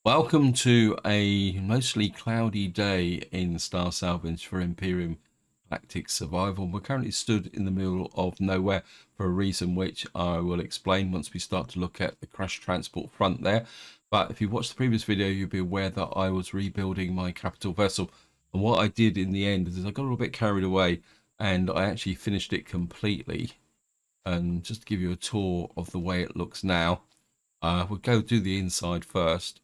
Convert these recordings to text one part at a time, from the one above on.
Welcome to a mostly cloudy day in Star Salvage for Empyrion Galactic Survival. We're currently stood in the middle of nowhere for a reason which I will explain once we start to look at the crash transport front there. But if you watched the previous video, you'll be aware that I was rebuilding my capital vessel. And what I did in the end is I got a little bit carried away and I actually finished it completely. And just to give you a tour of the way it looks now, we'll go do the inside first.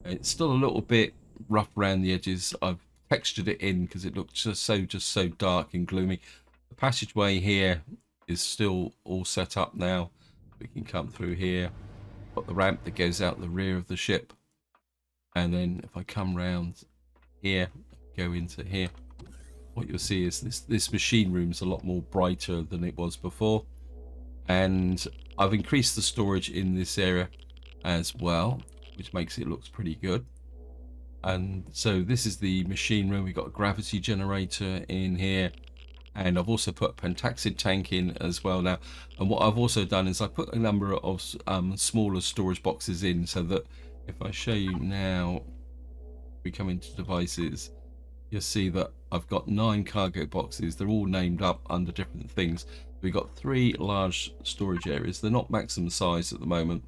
It's still a little bit rough around the edges. I've textured it in because it looks just so dark and gloomy. The passageway here is still all set up now. We can come through here. Got the ramp that goes out the rear of the ship. And then if I come round here, go into here, what you'll see is this machine room is a lot more brighter than it was before. And I've increased the storage in this area as well, which makes it looks pretty good. And so this is the machine room. We've got a gravity generator in here, and I've also put a pentaxid tank in as well now. And what I've also done is I put a number of smaller storage boxes in, so that if I show you now, we come into devices, you'll see that I've got 9 cargo boxes. They're all named up under different things. We've got 3 large storage areas. They're not maximum size at the moment,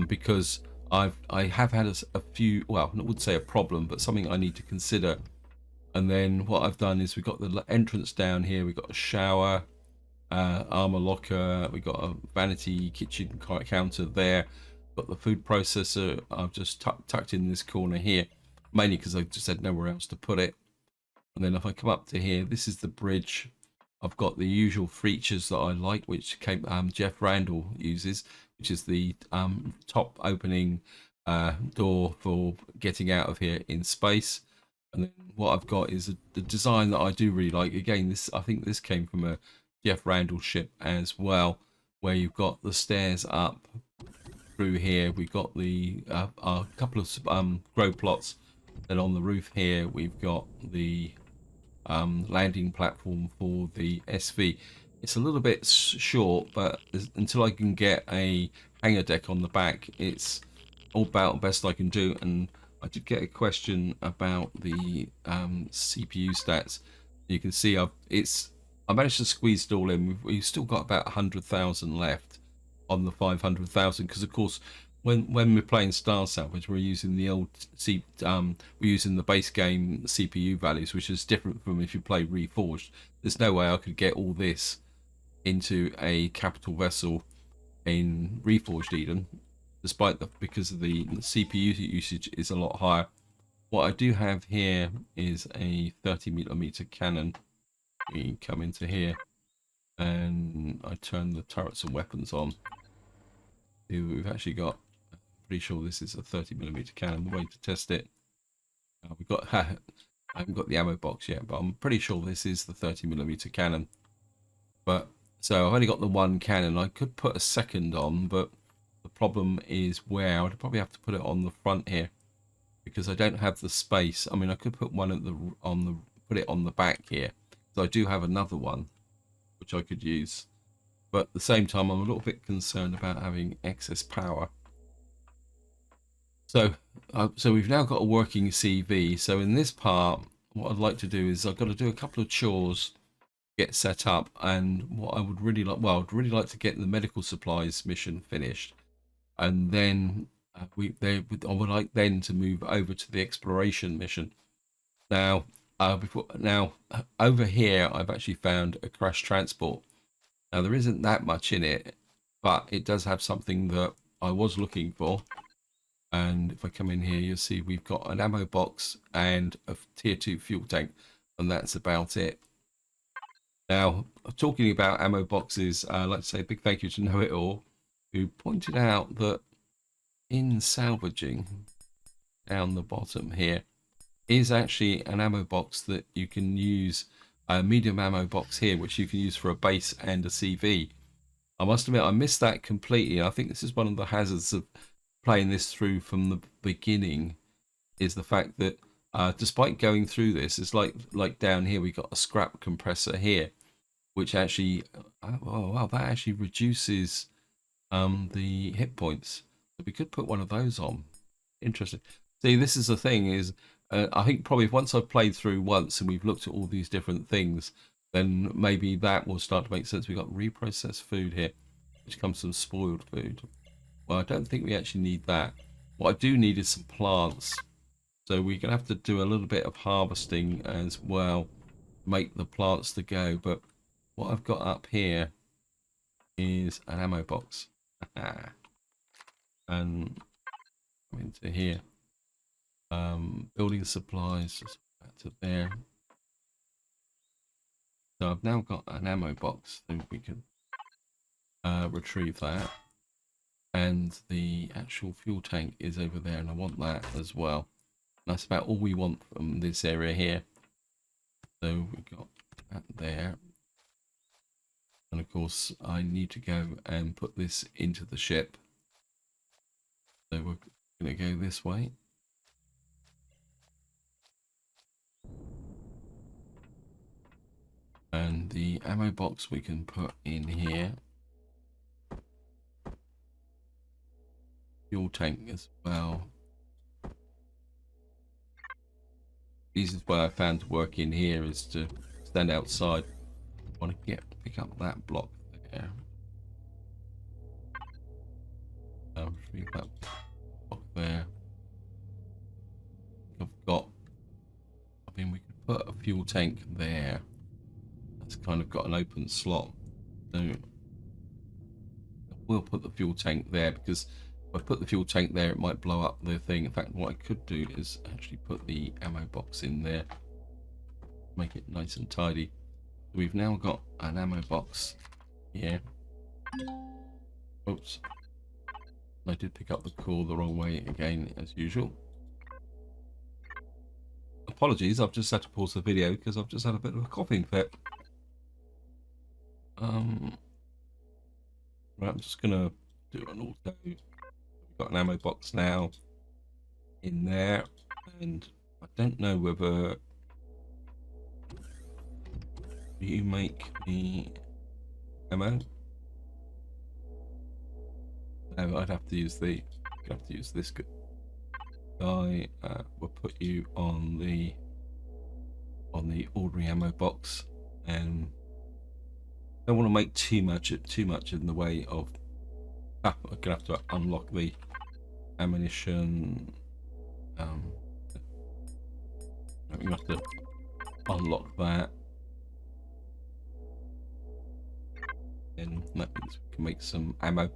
because I have had a few, well, I wouldn't say a problem, but something I need to consider. And then what I've done is we've got the entrance down here. We've got a shower, armor locker. We've got a vanity kitchen counter there. Got the food processor. I've just tucked in this corner here, mainly because I just had nowhere else to put it. And then if I come up to here, this is the bridge. I've got the usual features that I like, which Jeff Randall uses, which is the top opening door for getting out of here in space. And then what I've got is the design that I do really like. Again, I think this came from a Jeff Randall ship as well, where you've got the stairs up through here. We've got the a couple of grow plots. Then on the roof here, we've got the landing platform for the SV. It's a little bit short, but until I can get a hangar deck on the back, it's all about best I can do. And I did get a question about the CPU stats. You can see I managed to squeeze it all in. We've still got about 100,000 left on the 500,000, because of course when we're playing Star Salvage, we're using the old we're using the base game CPU values, which is different from if you play Reforged. There's no way I could get all this into a capital vessel in Reforged Eden, despite because of the CPU usage is a lot higher. What I do have here is a 30mm cannon. We come into here and I turn the turrets and weapons on. We've actually got, pretty sure this is a 30mm cannon. The way to test it, we've got I haven't got the ammo box yet, but I'm pretty sure this is the 30mm cannon. But so I've only got the one cannon. I could put a second on, but the problem is where I'd probably have to put it on the front here, because I don't have the space. I mean, I could put one at put it on the back here, because I do have another one which I could use. But at the same time, I'm a little bit concerned about having excess power. So we've now got a working CV. So in this part, what I'd like to do is I've got to do a couple of chores, get set up, and what I would really like, well, I'd really like to get the medical supplies mission finished, and then I would like then to move over to the exploration mission. Now, over here, I've actually found a crash transport. Now there isn't that much in it, but it does have something that I was looking for. And if I come in here, you'll see we've got an ammo box and a tier 2 fuel tank, and that's about it. Now, talking about ammo boxes, I'd like to say a big thank you to Know It All, who pointed out that in salvaging, down the bottom here, is actually an ammo box that you can use, a medium ammo box here, which you can use for a base and a CV. I must admit, I missed that completely. I think this is one of the hazards of playing this through from the beginning, is the fact that despite going through this, it's like down here we got a scrap compressor here, which actually oh wow, that actually reduces the hit points. So we could put one of those on. Interesting. See, this is the thing is, I think probably once I've played through once and we've looked at all these different things, then maybe that will start to make sense. We've got reprocessed food here, which comes from spoiled food. Well, I don't think we actually need that. What I do need is some plants. So we're going to have to do a little bit of harvesting as well, make the plants to go. But what I've got up here is an ammo box. And into here. Building supplies, just back to there. So I've now got an ammo box, so we can retrieve that. And the actual fuel tank is over there, and I want that as well. And that's about all we want from this area here. So we got that there. And of course, I need to go and put this into the ship. So we're going to go this way. And the ammo box we can put in here. Fuel tank as well. Easiest way I found to work in here is to stand outside. I want to pick up that block there. Retrieve that block there. I've got. I mean, we could put a fuel tank there. That's kind of got an open slot. So we'll put the fuel tank there, because if I put the fuel tank there, it might blow up the thing. In fact, what I could do is actually put the ammo box in there, make it nice and tidy. We've now got an ammo box here. Oops. I did pick up the core the wrong way again, as usual. Apologies, I've just had to pause the video because I've just had a bit of a coughing fit. Right, I'm just gonna do an auto. We've got an ammo box now in there, and I don't know whether you make the ammo. No, I'd have to use this guy. We'll put you on the ordinary ammo box, and don't want to make too much in the way of. I'm gonna have to unlock the ammunition. I'm gonna have to unlock that, and that means we can make some ammo.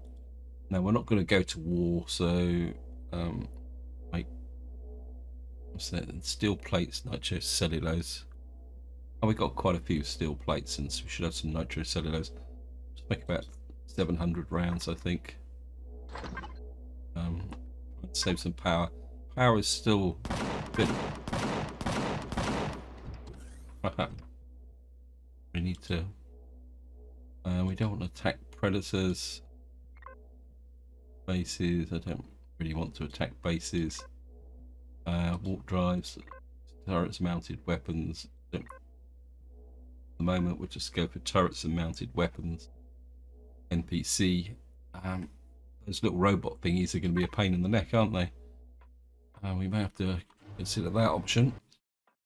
Now we're not going to go to war, so make what's that? Steel plates, nitrocellulose. Oh, we got quite a few steel plates, and so we should have some nitrocellulose. Just make about 700 rounds, I think. Save some power. Power is still good. We need to. We don't want to attack predators. Bases. I don't really want to attack bases. Warp drives, turrets, mounted weapons. At the moment, we'll just go for turrets and mounted weapons. NPC. Those little robot thingies are going to be a pain in the neck, aren't they? We may have to consider that option.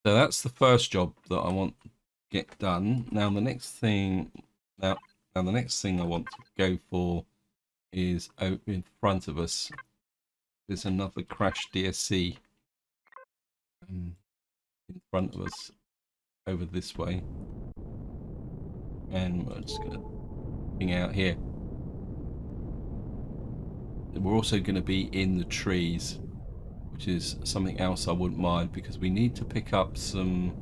So that's the first job that I want to get done. Now the next thing, the next thing I want to go for is over in front of us. There's another crash DSC in front of us over this way, and we're just gonna hang out here. We're also going to be in the trees, which is something else I wouldn't mind, because we need to pick up some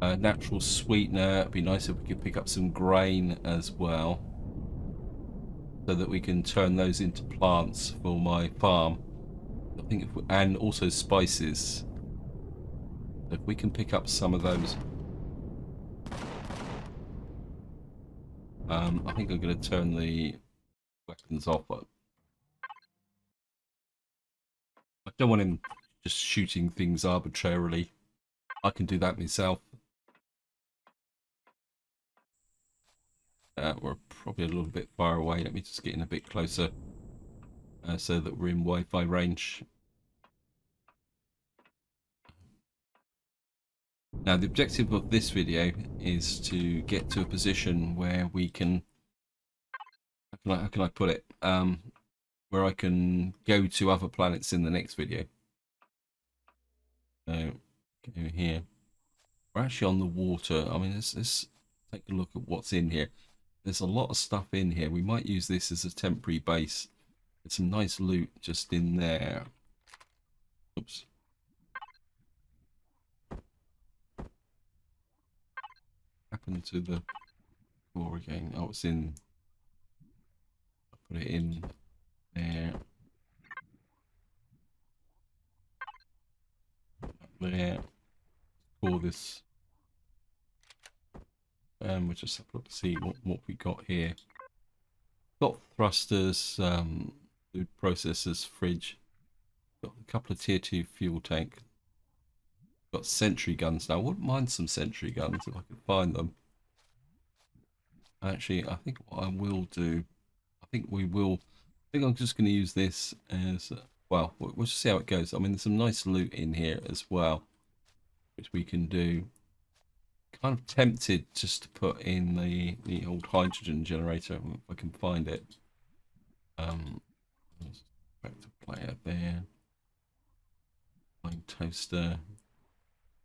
natural sweetener. It'd be nice if we could pick up some grain as well, so that we can turn those into plants for my farm. I think and also spices. If we can pick up some of those, I think I'm going to turn the weapons off. I don't want him just shooting things arbitrarily. I can do that myself. We're probably a little bit far away. Let me just get in a bit closer so that we're in Wi-Fi range. Now, the objective of this video is to get to a position where we can, how can I put it? Where I can go to other planets in the next video. So, go here. We're actually on the water. I mean, let's take a look at what's in here. There's a lot of stuff in here. We might use this as a temporary base. There's some nice loot just in there. Oops. Happened to the core again. Oh, it's in. I put it in there. There. Call this. We'll just have a look to see what we got here. Got thrusters, food processors, fridge. Got a couple of tier 2 fuel tank. Got sentry guns. Now, I wouldn't mind some sentry guns if I could find them. Actually, I think what I will do, I think I'm just going to use this as, well, we'll just see how it goes. I mean, there's some nice loot in here as well, which we can do. Kind of tempted just to put in the old hydrogen generator if I can find it. Back to player there. Fine toaster.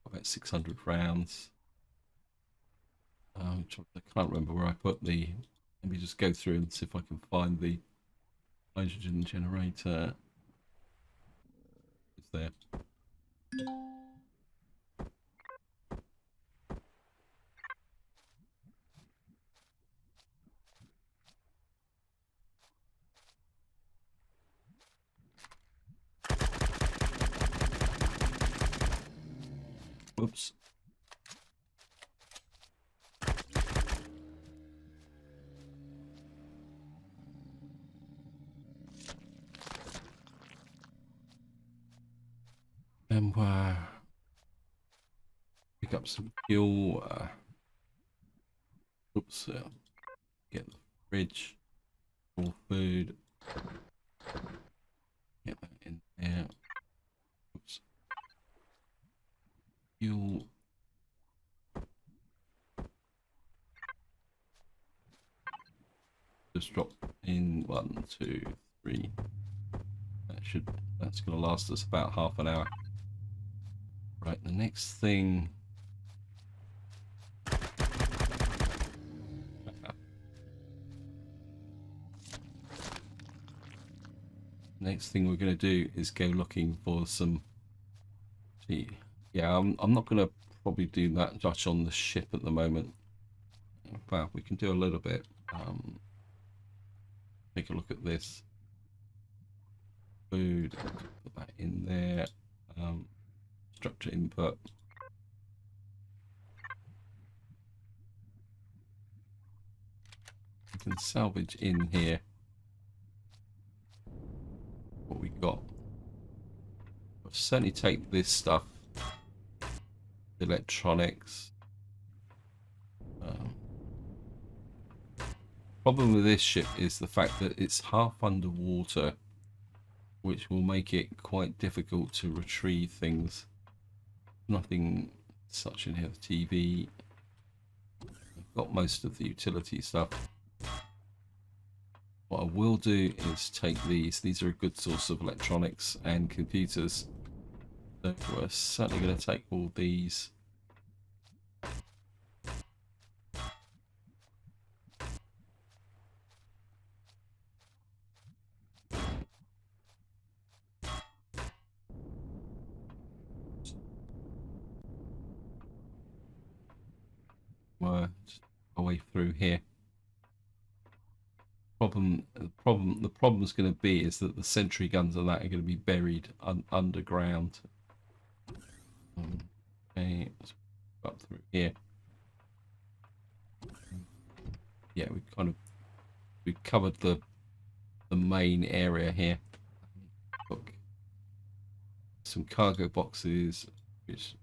About 600 rounds. I can't remember where I put the. Let me just go through and see if I can find the hydrogen generator. It's there. Whoops. And pick up some fuel. Oops. Get the fridge. More food. Get that in there. Oops. Fuel. Just drop in 1, 2, 3. That's going to last us about half an hour. Right, the next thing. Next thing we're going to do is go looking for some. Yeah, I'm not going to probably do that much on the ship at the moment. Well, we can do a little bit. Take a look at this. Food, put that in there. Structure input. We can salvage in here what we got. I'll certainly take this stuff. Electronics. Problem with this ship is the fact that it's half underwater, which will make it quite difficult to retrieve things. Nothing such in here. The TV. I've got most of the utility stuff. What I will do is take these. These are a good source of electronics and computers. So we're certainly going to take all these. Just away through here. The problem is going to be is that the sentry guns and that are going to be buried underground. Okay, let's up through here. Yeah, we've covered the main area here. Look, some cargo boxes, which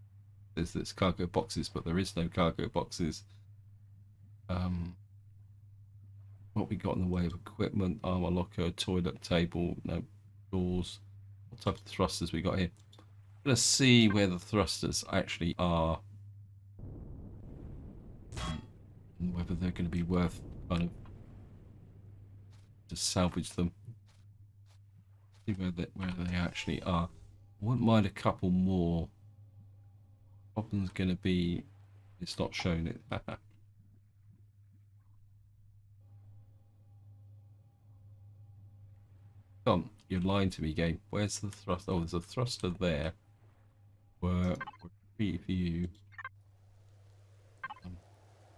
there's cargo boxes, but there is no cargo boxes. What we got in the way of equipment: armor locker, toilet table, no doors. What type of thrusters we got here? I'm gonna see where the thrusters actually are. and whether they're going to be worth kind of to salvage them. See where they actually are. I wouldn't mind a couple more. Problem's going to be it's not showing it. Come on, you're lying to me, game. Where's the thrust? Oh, there's a thruster there. We're free for you.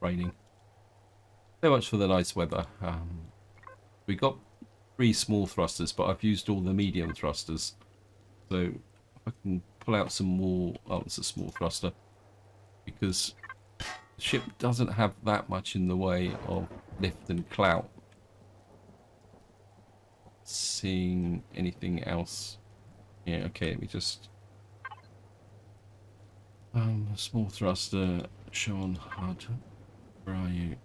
Raining. So much for the nice weather. We got 3 small thrusters, but I've used all the medium thrusters. So if I can pull out some more. Oh, it's a small thruster. Because the ship doesn't have that much in the way of lift and clout. Seeing anything else? Yeah, okay, let me just small thruster, Sean HUD, where are you?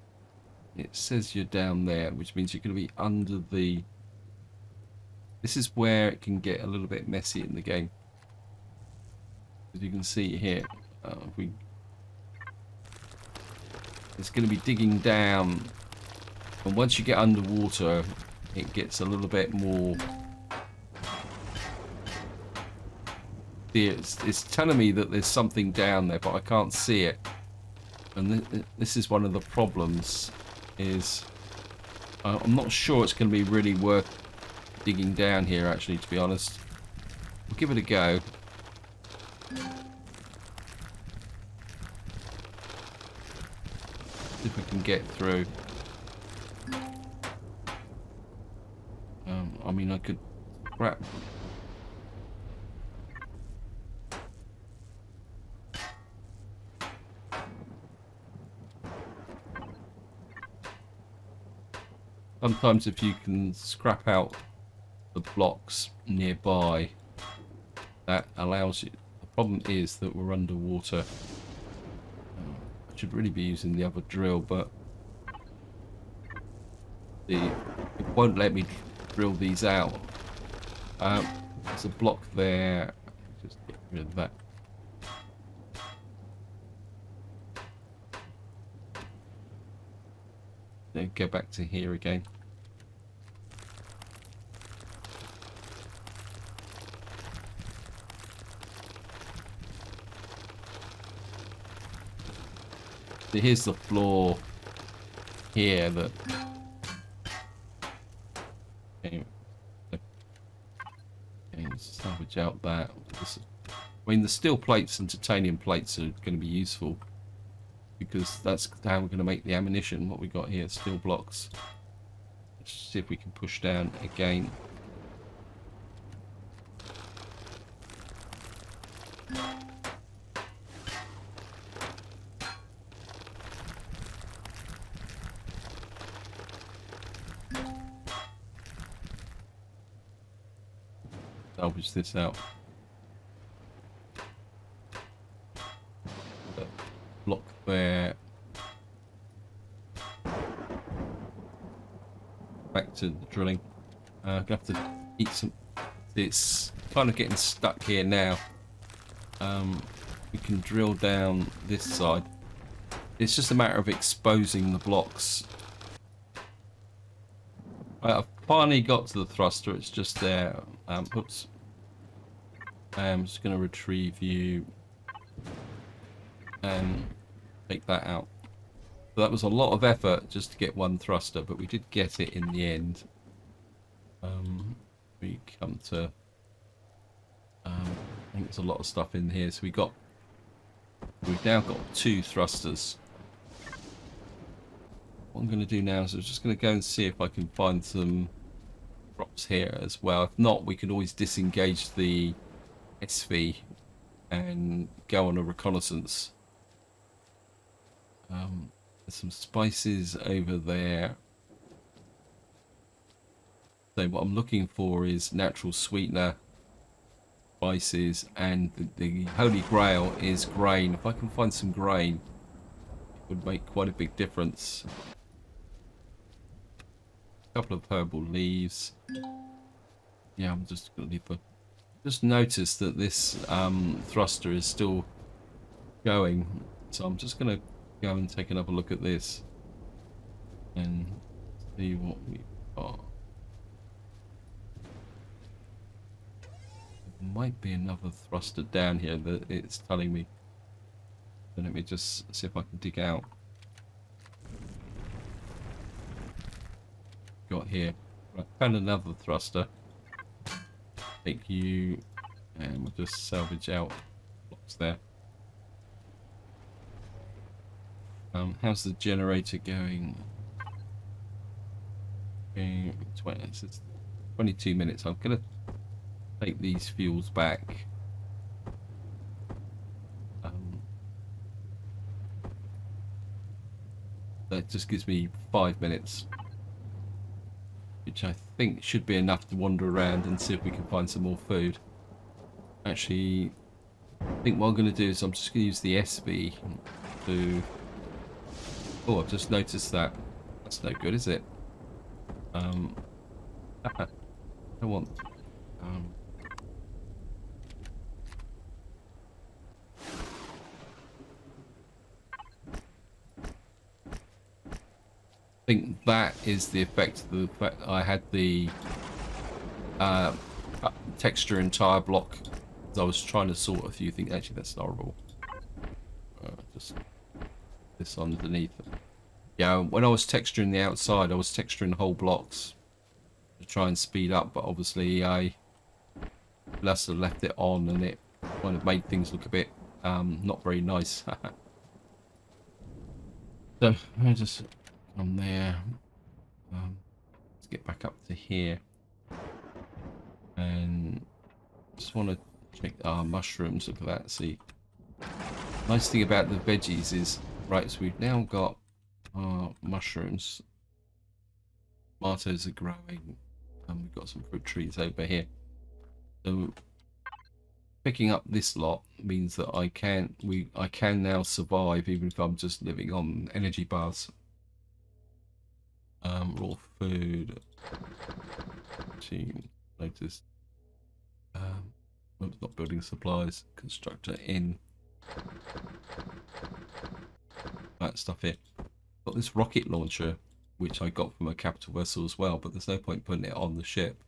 It says you're down there, which means you're going to be under the... This is where it can get a little bit messy in the game. As you can see here, it's going to be digging down, and once you get underwater it gets a little bit more... It's telling me that there's something down there, but I can't see it. And this is one of the problems, is I'm not sure it's going to be really worth digging down here, actually, to be honest. We'll give it a go. See if we can get through. I mean, I could grab... Sometimes if you can scrap out the blocks nearby, that allows you... The problem is that we're underwater. I should really be using the other drill, but it won't let me drill these out. There's a block there. Just get rid of that. Then go back to here again. So here's the floor here that... Okay, salvage out that. I mean, the steel plates and titanium plates are going to be useful, because that's how we're going to make the ammunition. What we got here, steel blocks. Let's see if we can push down again. Salvage this out. Block there. Back to the drilling. I'm gonna have to eat some. It's kind of getting stuck here now. We can drill down this side. It's just a matter of exposing the blocks. I've finally got to the thruster. It's just there. Oops. I'm just going to retrieve you and take that out. So that was a lot of effort just to get one thruster, but we did get it in the end. We come to... I think there's a lot of stuff in here. So we've now got 2 thrusters. What I'm going to do now is I'm just going to go and see if I can find some drops here as well. If not, we can always disengage the SV and go on a reconnaissance. There's some spices over there. So what I'm looking for is natural sweetener, spices, and the holy grail is grain. If I can find some grain, it would make quite a big difference. A couple of herbal leaves. Yeah, I'm just going to leave the... Just noticed that this thruster is still going, so I'm just going to go and take another look at this. and see what we've got. There might be another thruster down here that it's telling me. So let me just see if I can dig out. Got here. Right, found another thruster. Take you, and we'll just salvage out blocks there. How's the generator going? Okay, 22 minutes. I'm gonna take these fuels back. That just gives me 5 minutes, which I think should be enough to wander around and see if we can find some more food. Actually, I think what I'm going to do is I'm just going to use the SV to... Oh, I've just noticed that. That's no good, is it? I don't want... I think that is the effect of the fact that I had the texture entire block. I was trying to sort a few things. Actually, that's horrible. Just this underneath. Yeah, when I was texturing the outside, I was texturing whole blocks to try and speed up, but obviously I must have left it on and it kind of made things look a bit not very nice. So I just come there. Let's get back up to here, and just want to check our mushrooms. Look at that. See, nice thing about the veggies is, right, so we've now got our mushrooms. Tomatoes are growing, and we've got some fruit trees over here. So picking up this lot means that I can now survive even if I'm just living on energy bars. Raw food. Team notice. Not building supplies. Constructor in. That stuff here. Got this rocket launcher, which I got from a capital vessel as well, but there's no point putting it on the ship.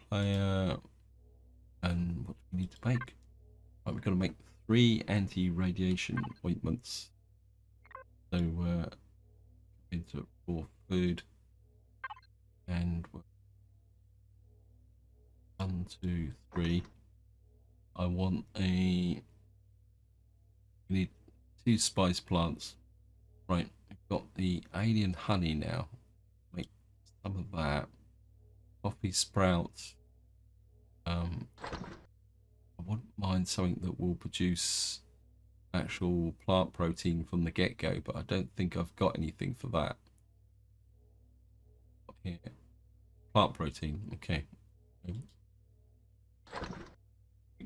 Player. And what do we need to make? Right, we've got to make 3 anti-radiation ointments. So into raw food, and 1, 2, 3. I want we need 2 spice plants. Right, we've got the alien honey now. Make some of that. Coffee sprouts. I wouldn't mind something that will produce actual plant protein from the get-go, but I don't think I've got anything for that. Here. Plant protein, okay.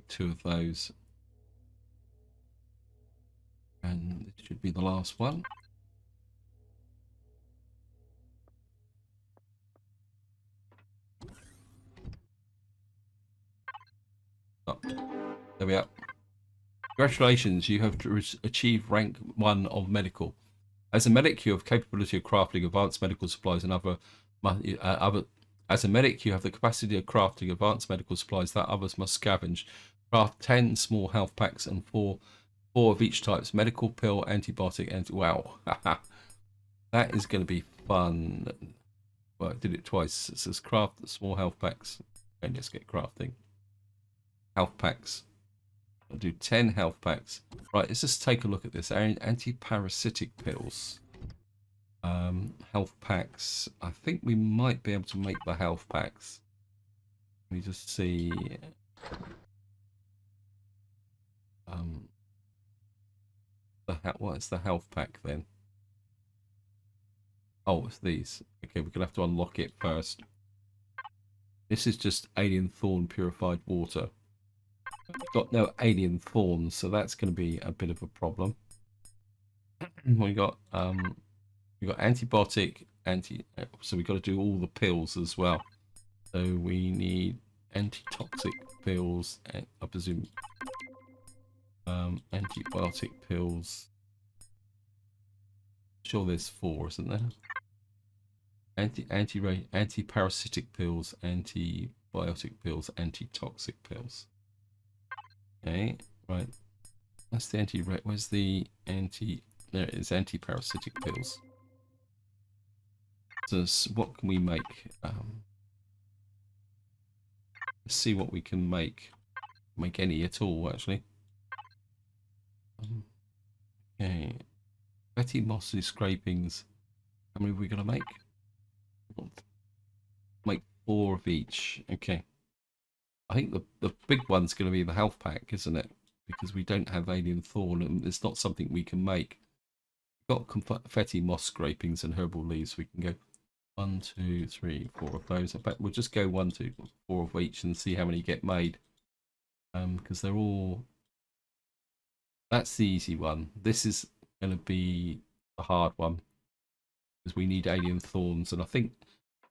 2 of those. And it should be the last one. Oh, there we are. Congratulations, you have achieved rank 1 of medical. As a medic, you have capability of crafting advanced medical supplies and as a medic, you have the capacity of crafting advanced medical supplies that others must scavenge. Craft 10 small health packs and 4 of each types: medical, pill, antibiotic, and wow. That is going to be fun. Well, I did it twice. It says craft small health packs. Okay, let's get crafting. Health packs. I'll do 10 health packs. Right, let's just take a look at this. Anti-parasitic pills. Health packs. I think we might be able to make the health packs. Let me just see. What is the health pack then? Oh, it's these. Okay, we're gonna have to unlock it first. This is just alien thorn purified water. Got no alien thorns, so that's going to be a bit of a problem. we got antibiotic, so we got to do all the pills as well. So we need antitoxic pills, and I presume antibiotic pills. Sure, there's 4, isn't there? Anti-parasitic pills, antibiotic pills, antitoxic pills. Okay, right. That's the where's the anti? There it is, anti-parasitic pills. So what can we make? Let's see what we can make. Make any at all, actually. Okay. Betty mossy scrapings. How many are we gonna make? Make 4 of each. Okay. I think the big one's gonna be the health pack, isn't it? Because we don't have alien thorn, and it's not something we can make. We've got confetti moss scrapings and herbal leaves. We can go 1, 2, 3, 4 of those. In fact, we'll just go 1, 2, 4 of each and see how many get made. Because they're all. That's the easy one. This is going to be a hard one because we need alien thorns, and I think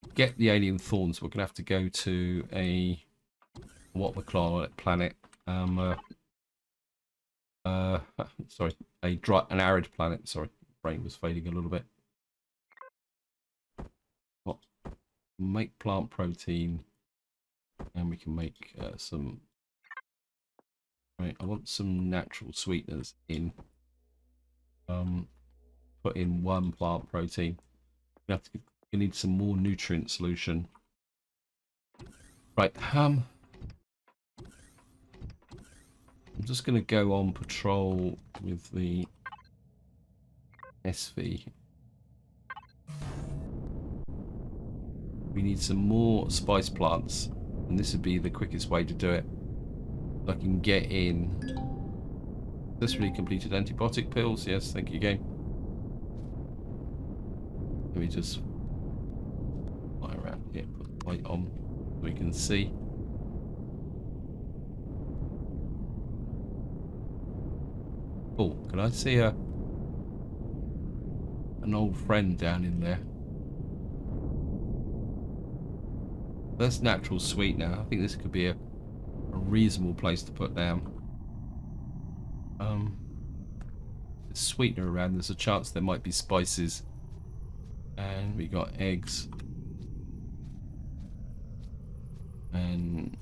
to get the alien thorns, we're going to have to go to a what we call it planet. Sorry, an arid planet. Sorry, brain was fading a little bit. What? Make plant protein, and we can make some. Right, I want some natural sweeteners in. Put in 1 plant protein. We need some more nutrient solution. Right, I'm just going to go on patrol with the SV. We need some more spice plants, and this would be the quickest way to do it. I can get in. Successfully completed antibiotic pills. Yes, thank you, game. Let me just fly around here, put the light on so we can see. Oh, can I see an old friend down in there? That's natural sweetener. I think this could be a reasonable place to put down. There's sweetener around. There's a chance there might be spices. And we got eggs. And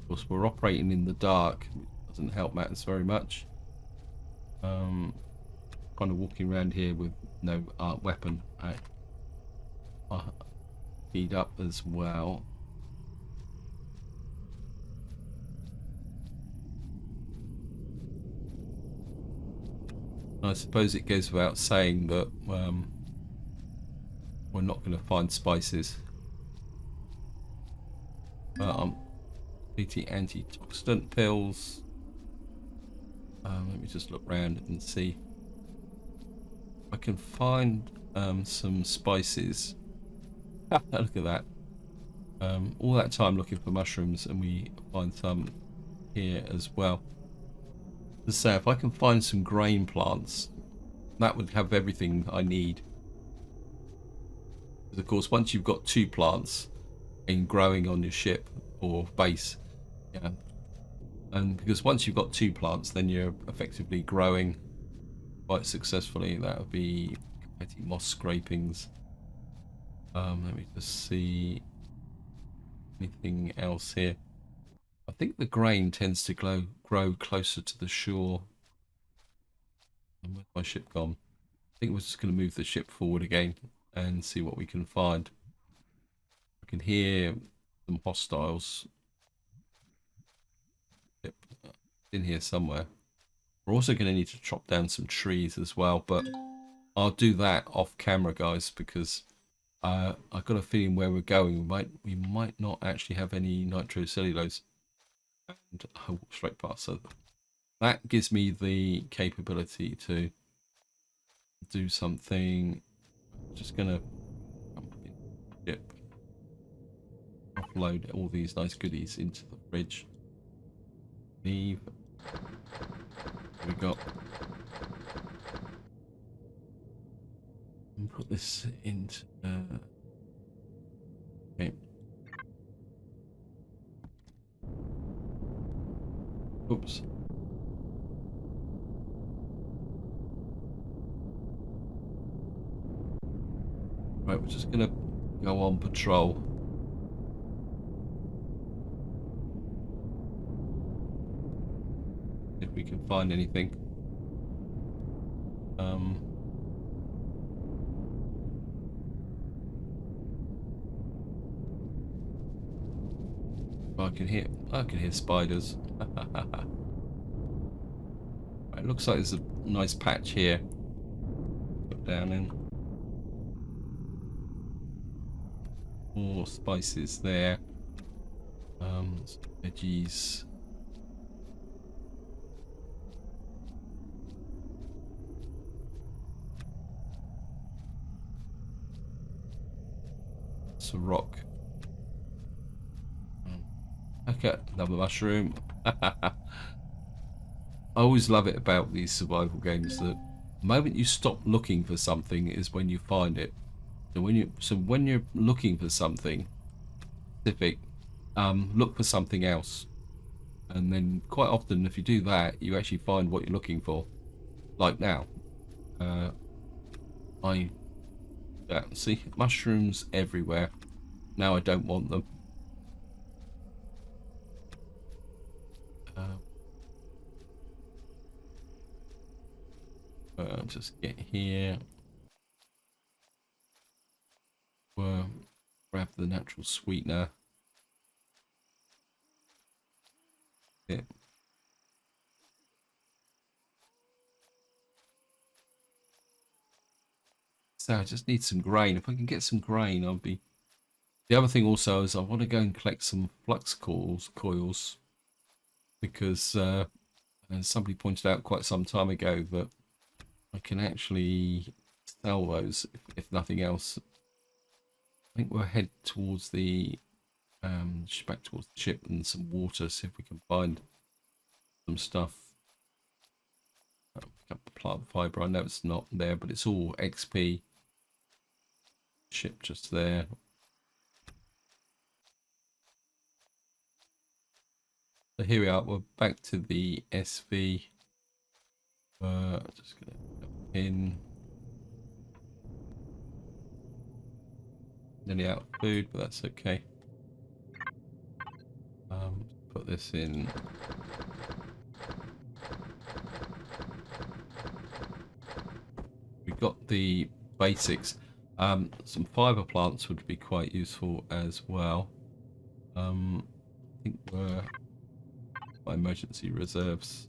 of course we're operating in the dark. It doesn't help matters very much. Kind of walking around here with no weapon. Feed up as well. I suppose it goes without saying that we're not going to find spices. Antioxidant pills. Let me just look around and see. I can find some spices. Look at that. All that time looking for mushrooms, and we find some here as well. As I say, if I can find some grain plants, that would have everything I need. Because of course, once you've got 2 plants in growing on your ship or base, yeah, and because once you've got 2 plants, then you're effectively growing quite successfully. That would be petty moss scrapings. Let me just see anything else here. I think the grain tends to grow closer to the shore. And where's my ship gone? I think we're just going to move the ship forward again and see what we can find. I can hear some hostiles in here somewhere. We're also going to need to chop down some trees as well, but I'll do that off camera, guys, because I've got a feeling where we're going. We might not actually have any nitrocellulose, and I walk straight past. So that gives me the capability to do something. Just gonna offload all these nice goodies into the fridge. Leave. We got. And put this into. Okay. Oops. Right, we're just gonna go on patrol. If we can find anything. I can hear spiders. Right, it looks like there's a nice patch here. Put down in. More spices there. Some veggies. It's a rock. Okay, another mushroom. I always love it about these survival games that the moment you stop looking for something is when you find it. So when you're looking for something specific, look for something else, and then quite often if you do that, you actually find what you're looking for. Like now, see mushrooms everywhere. Now I don't want them. Just get here. Grab the natural sweetener. Yeah. So I just need some grain. If I can get some grain, I'll be. The other thing also is I want to go and collect some flux coils, because as somebody pointed out quite some time ago that I can actually sell those if nothing else. I think we'll head towards the back towards the ship and some water, see if we can find some stuff. Pick up the plant fiber. I know it's not there, but it's all XP. Ship just there. So here we are. We're back to the SV. Just gonna pin. Nearly out of food, but that's okay. Put this in. We've got the basics. Some fiber plants would be quite useful as well. I think we're my emergency reserves.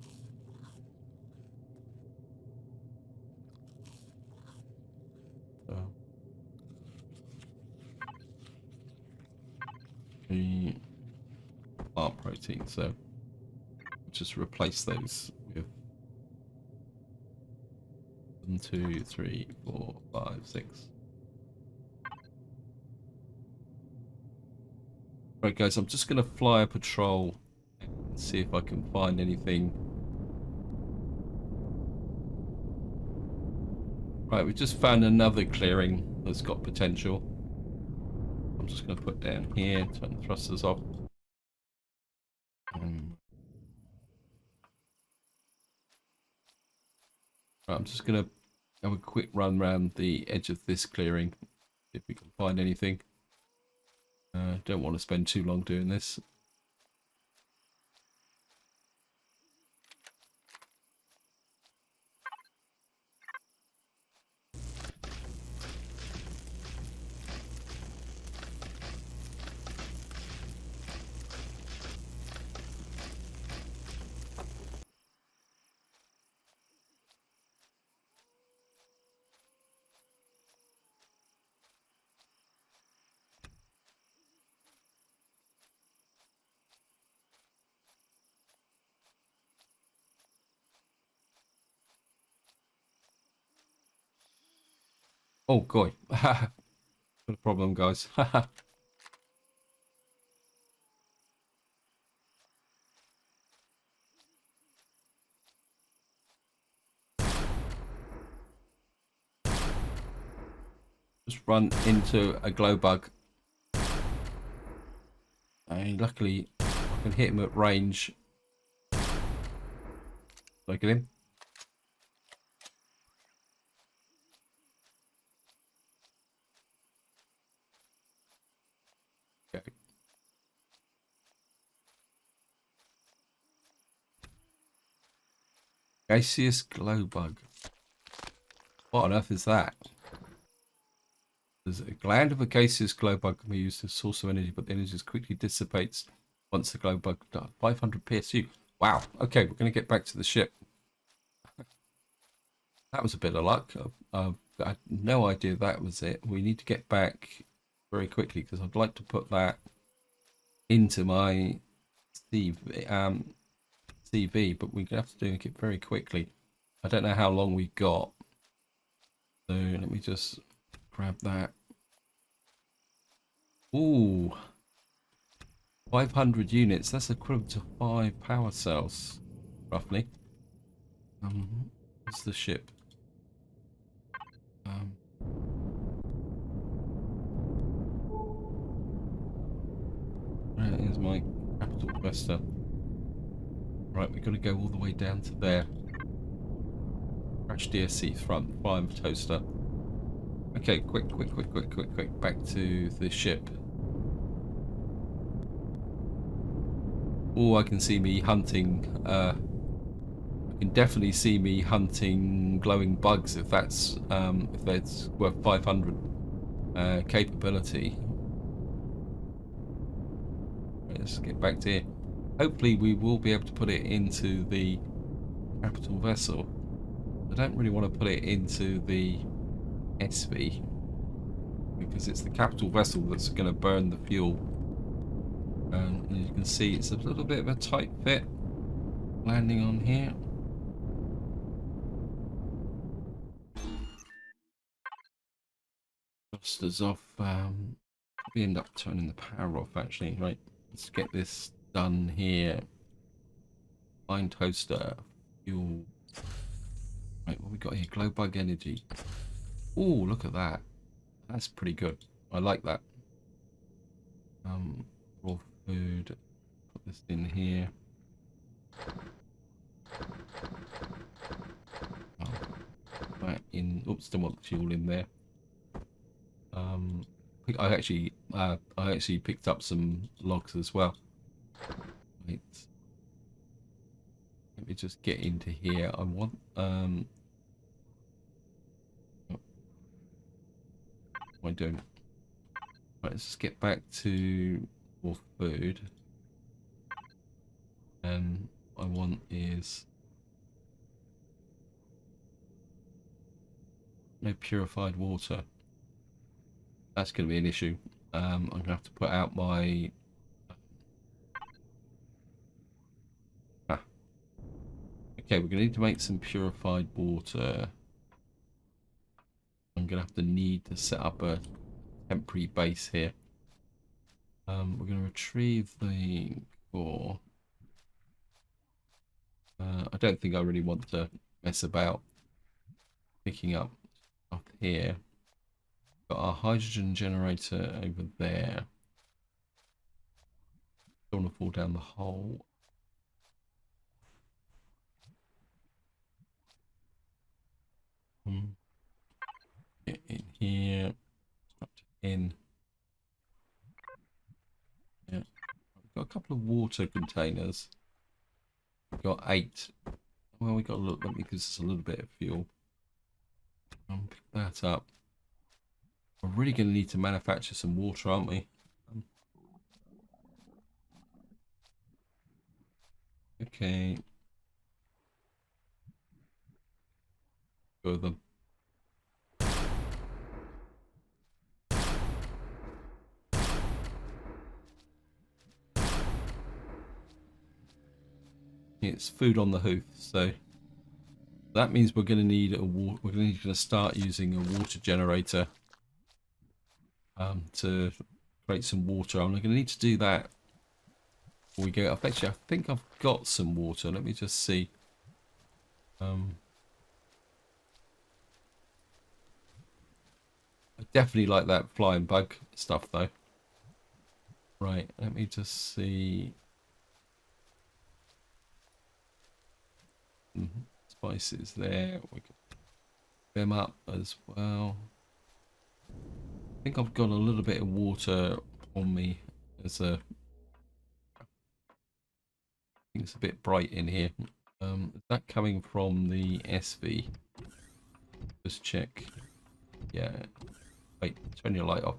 The plant protein, so just replace those with 1, 2, 3, 4, 5, 6. Right, guys, I'm just going to fly a patrol and see if I can find anything. Right, we just found another clearing that's got potential. I'm just going to put down here, turn the thrusters off. Right, I'm just going to have a quick run around the edge of this clearing, see if we can find anything. Don't want to spend too long doing this. Oh, God. Got a problem, guys. Just run into a glow bug. And luckily, I can hit him at range. Did I get him? Okay. Gaseous glow bug. What on earth is that? There's a gland of a gaseous glow bug can be used as a source of energy, but the energy quickly dissipates once the glow bug dies. 500 PSU. Wow. Okay, we're going to get back to the ship. That was a bit of luck. I had no idea that was it. We need to get back very quickly because I'd like to put that into my CV, but we're going to have to do it very quickly. I don't know how long we've got. So let me just grab that. Ooh. 500 units. That's equivalent to 5 power cells, roughly. What's the ship? Where is my capital vesta? Right, we've got to go all the way down to there. Crash DSC front, 5 toaster. Okay, quick. Back to the ship. Oh, I can see me hunting. I can definitely see me hunting glowing bugs if that's worth 500 capability. Let's get back to here. Hopefully we will be able to put it into the capital vessel. I don't really want to put it into the SV because it's the capital vessel that's going to burn the fuel. And as you can see, it's a little bit of a tight fit landing on here. Thrusters off. We end up turning the power off actually. Right, let's get this done here. Fine toaster, fuel. Right, what we got here? Glow bug energy. Oh, look at that. That's pretty good. I like that. Raw food. Put this in here. Oh, that in. Oops, don't want the fuel in there. I actually picked up some logs as well. Right. Let me just get into here. I want what am I doing? Right, let's just get back to more food. And what I want is no purified water. That's going to be an issue. I'm going to have to put out my... Okay, we're going to need to make some purified water. I'm going to need to set up a temporary base here. We're going to retrieve the core. I don't think I really want to mess about picking up stuff here. Got our hydrogen generator over there. Don't want to fall down the hole. Get in here. Up to in. Yeah. We've got a couple of water containers. We've got 8. Well, we got a little. Let me give us a little bit of fuel. Pick that up. We're really going to need to manufacture some water, aren't we? Okay. Go with them. It's food on the hoof, so that means we're going to need a water. We're going to start using a water generator to create some water. I'm going to need to do that before we go. Actually, I think I've got some water. Let me just see. I definitely like that flying bug stuff, though. Right, let me just see. spices there. We can pick them up as well. I think I've got a little bit of water on me as a. I think it's a bit bright in here. Is that coming from the SV? Just check. Yeah. Wait, turn your light off.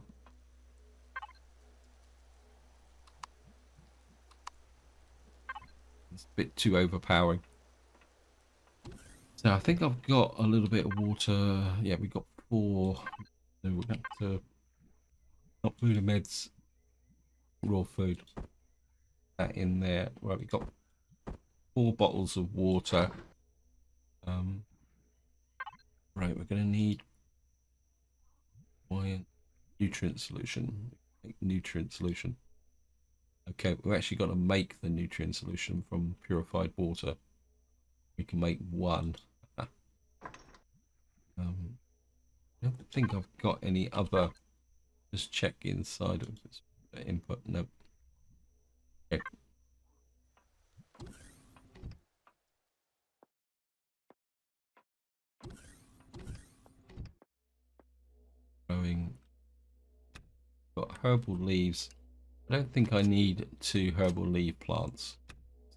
It's a bit too overpowering. So I think I've got a little bit of water. Yeah, we got 4. So we're going to not food and meds, raw food. That in there. Right, we got 4 bottles of water. Right, we're going to need nutrient solution. Nutrient solution. Okay, we've actually got to make the nutrient solution from purified water. We can make 1. I don't think I've got any other. Just check inside of this input. Nope. Okay. Growing. Got herbal leaves. I don't think I need 2 herbal leaf plants.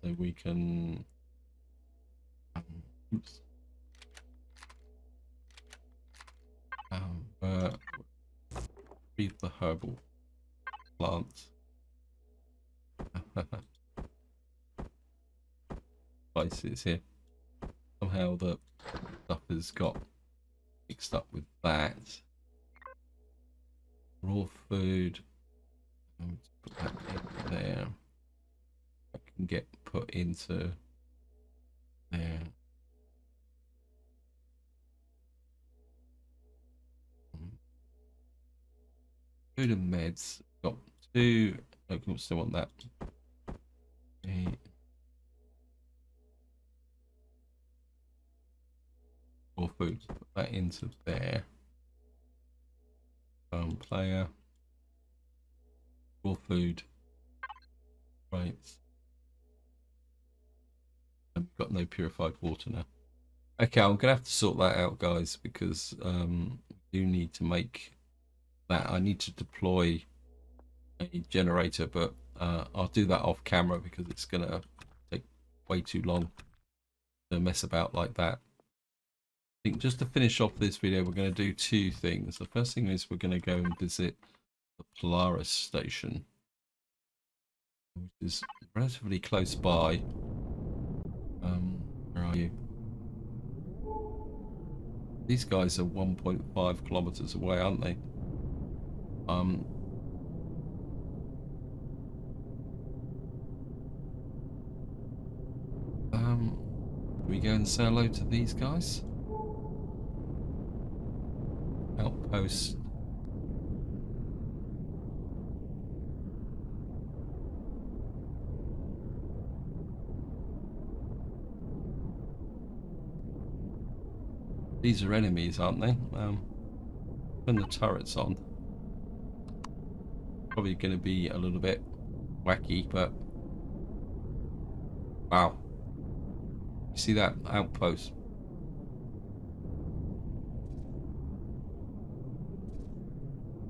So we can. Oops. Breathe the herbal plants. Spices here. Somehow the stuff has got mixed up with that. Raw food. Put that in there. I can get put into there. Food and meds. Got 2. I still want that. Okay. Raw food. Put that into there. Player. Raw food. Right. I've got no purified water now. Okay, I'm gonna have to sort that out, guys, because we do need to make that. I need to deploy a generator, but I'll do that off camera because it's gonna take way too long to mess about like that. I think just to finish off this video, we're going to do 2 things. The first thing is we're going to go and visit the Polaris station, which is relatively close by. Where are you? These guys are 1.5 kilometers away, aren't they? Can we go and say hello to these guys? Outpost. These are enemies, aren't they? Turn the turrets on. Probably going to be a little bit wacky, but wow. You see that outpost?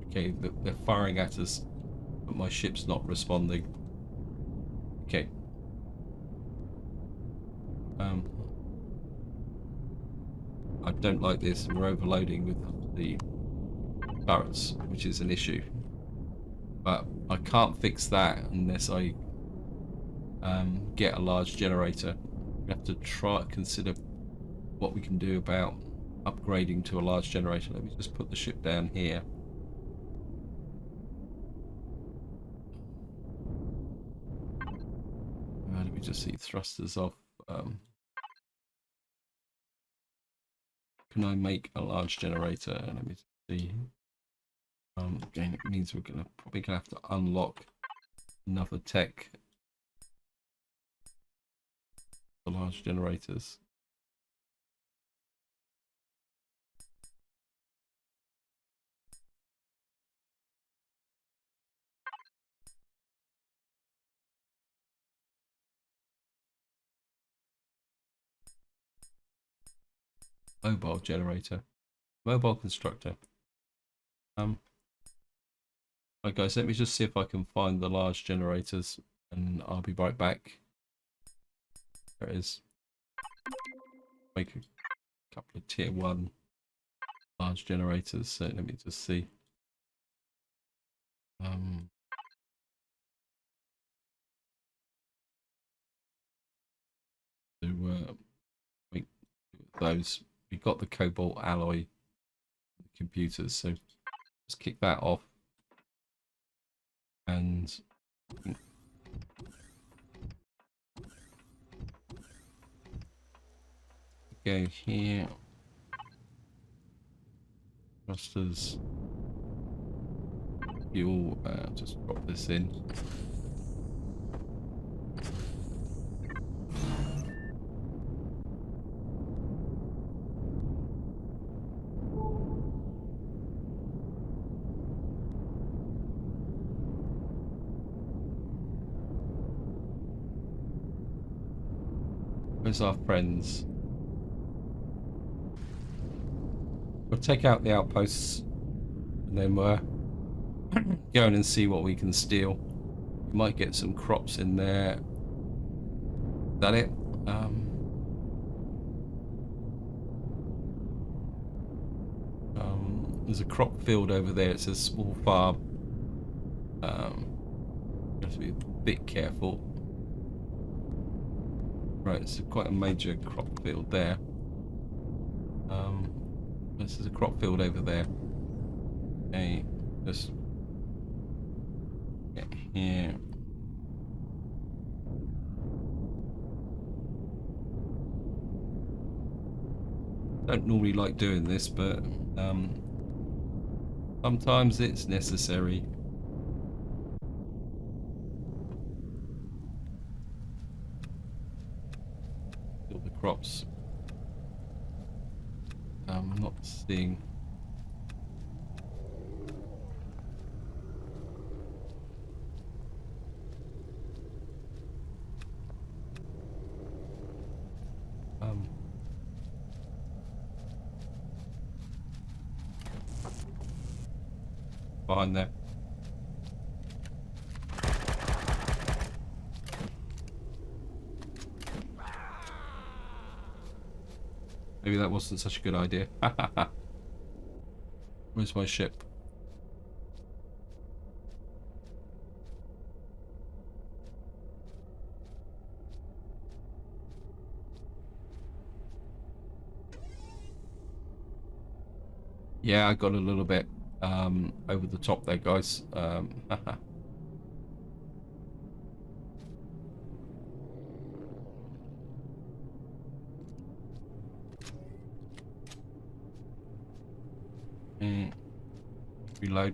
Okay, they're firing at us, but my ship's not responding. Okay. I don't like this. We're overloading with the turrets, which is an issue. But I can't fix that unless I get a large generator. We have to consider what we can do about upgrading to a large generator. Let me just put the ship down here. Let me just see thrusters off. Can I make a large generator? Let me see. Again, it means we're probably gonna have to unlock another tech for large generators. Mobile generator. Mobile constructor. Right guys, let me just see if I can find the large generators and I'll be right back. There it is. Make a couple of tier 1 large generators, so let me just see. To make those, we got the cobalt alloy computers, so just kick that off and go here. Thrusters. Fuel. Just drop this in. Where's our friends? We'll take out the outposts and then we're going and see what we can steal. We might get some crops in there. Is that it? There's a crop field over there. It says small farm. You have to be a bit careful. Right, it's quite a major crop field there. This is a crop field over there. Okay, just get here. Don't normally like doing this, but sometimes it's necessary. Kill the crops. I'm not seeing. Behind there. Maybe that wasn't such a good idea. Where's my ship? Yeah, I got a little bit over the top there, guys. Reload.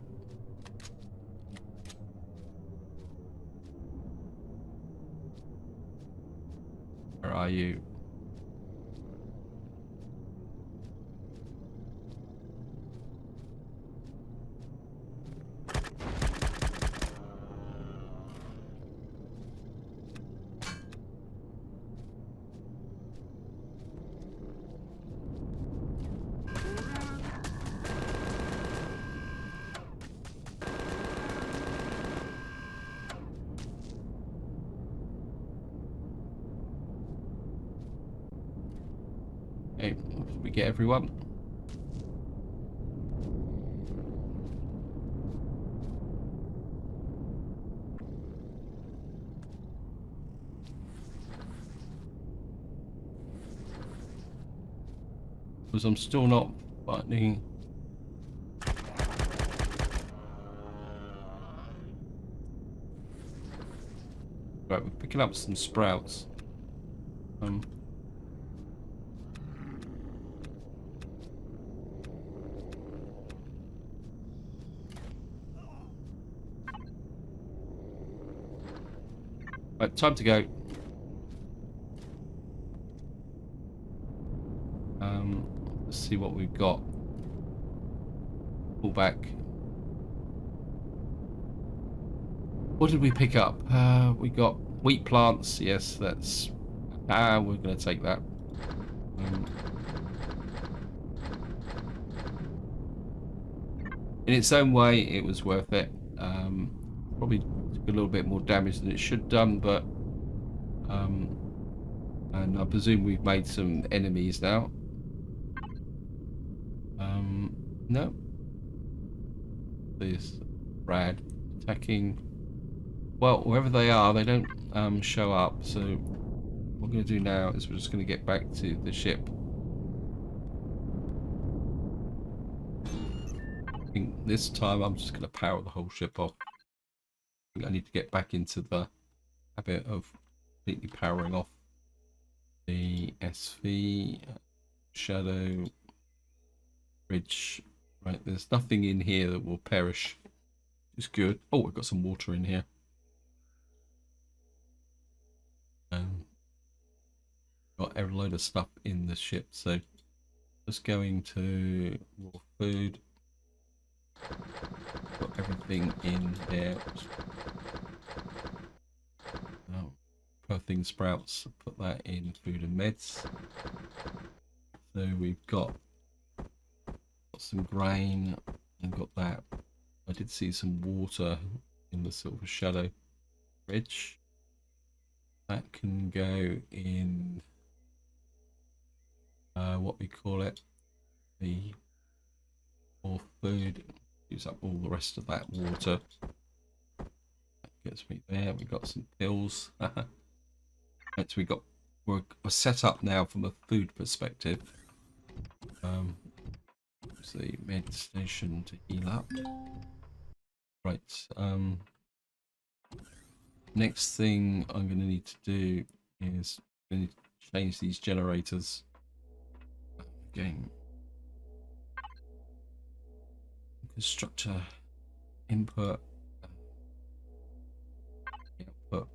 Where are you? Okay, we get everyone. Because I'm still not finding. Right, we're picking up some sprouts. Right, time to go. Let's see what we've got. Pull back. What did we pick up? We got wheat plants. Yes, that's. We're going to take that. In its own way, it was worth it. Probably took a little bit more damage than it should have done, but and I presume we've made some enemies now. No. This rad attacking. Well, wherever they are, they don't show up. So what we're going to do now is we're just going to get back to the ship. I think this time I'm just going to power the whole ship off. I think I need to get back into the habit of completely powering off the SV, shadow, bridge. Right, there's nothing in here that will perish. It's good. Oh, we've got some water in here. Got every load of stuff in the ship, so just going to raw food. Got everything in there. Oh, protein sprouts. Put that in food and meds. So we've got some grain and got that. I did see some water in the silver shadow fridge. That can go in what we call it, the more food. Use up all the rest of that water. That gets me there. We got some pills. We're set up now from a food perspective. The med station to heal up. Right. Next thing I'm going to need to do is change these generators. Again. Constructor input. Output.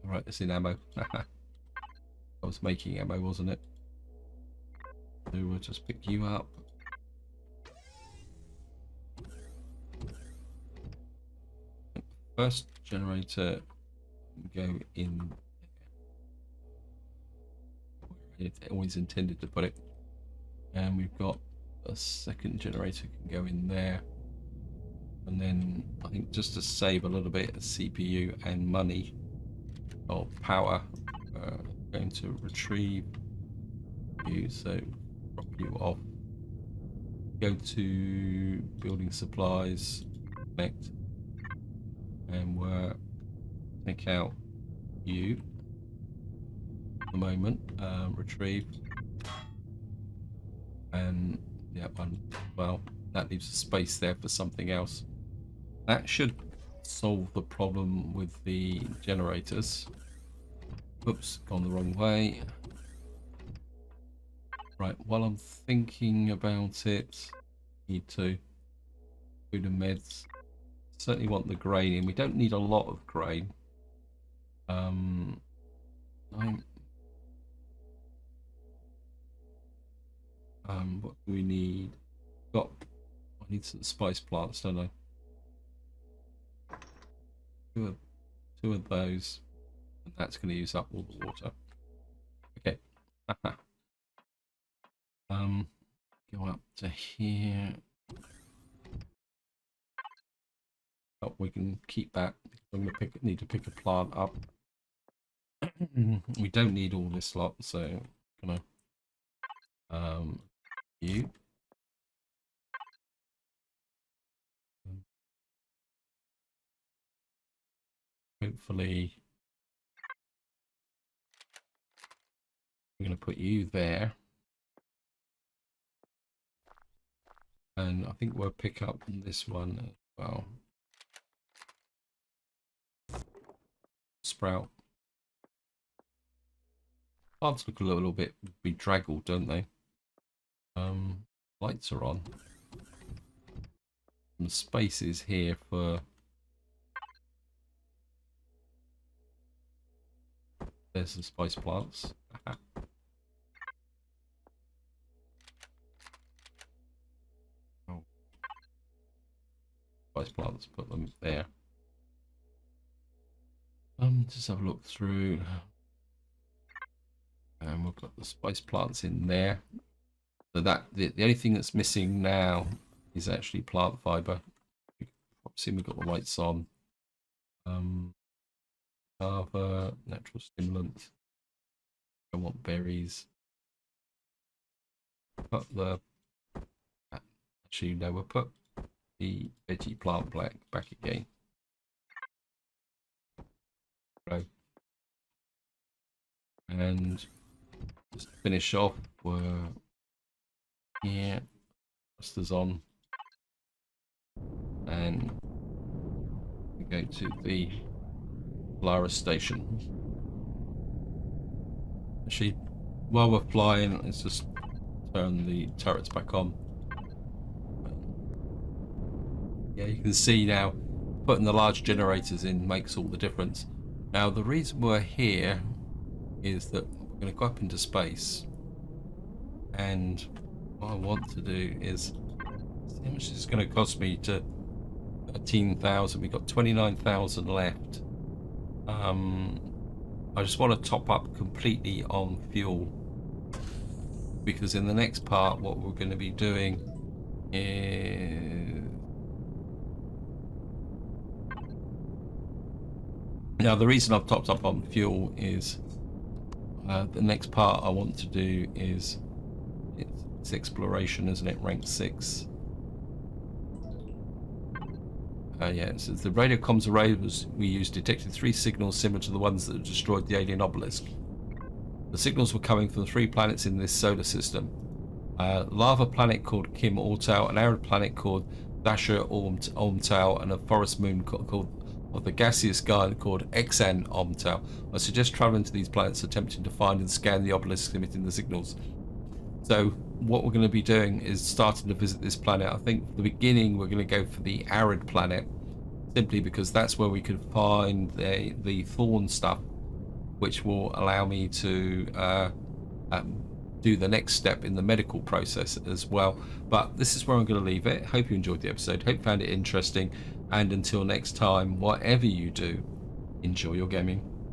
Right, it's in ammo. I was making ammo, wasn't it? So we'll just pick you up. First generator go in where it always intended to put it, and we've got a second generator can go in there, and then I think just to save a little bit of CPU and money or power, going to retrieve you, so drop you off, go to building supplies, connect, and we'll take out you at the moment, retrieve, and yeah, well, that leaves a space there for something else. That should solve the problem with the generators. Oops, gone the wrong way. Right, while I'm thinking about it, need to food and meds. Certainly want the grain in. We don't need a lot of grain. What do we need? I need some spice plants, don't I? Two of those, and that's going to use up all the water. Okay. Go up to here. Oh, we can keep that. I'm going to need to pick a plant up. We don't need all this lot, so I'm gonna you. Hopefully we're going to put you there, and I think we'll pick up this one as well. Sprout. Plants look a little bit bedraggled, don't they? Lights are on. Some spaces here for. There's some spice plants. Oh. Spice plants, put them there. Just have a look through. And we've got the spice plants in there. So that the only thing that's missing now is actually plant fiber. See, we've got the lights on. Carver, natural stimulant. I want berries. Put the actually no, we'll put the veggie plant black back again. Right. And just finish off. Yeah, clusters on, and we go to the Polaris station. Actually, while we're flying, let's just turn the turrets back on. Yeah, you can see now putting the large generators in makes all the difference. Now, the reason we're here is that we're going to go up into space, and what I want to do is see how much it's going to cost me to 13,000. We've got 29,000 left. I just want to top up completely on fuel, because in the next part what we're going to be doing is, now the reason I've topped up on fuel is the next part I want to do is it's exploration, isn't it? Rank 6. Yeah, so the radio comms array we used detected 3 signals similar to the ones that destroyed the alien obelisk. The signals were coming from the 3 planets in this solar system. Lava planet called Kim Ortau, an arid planet called Dasher Omtau, and a forest moon called of the gaseous sky called Xan Omtau. I suggest traveling to these planets, attempting to find and scan the obelisks emitting the signals. So what we're going to be doing is starting to visit this planet. I think for the beginning we're going to go for the arid planet, simply because that's where we can find the thorn stuff, which will allow me to do the next step in the medical process as well. But this is where I'm going to leave it. Hope you enjoyed the episode. Hope you found it interesting. And until next time, whatever you do, enjoy your gaming.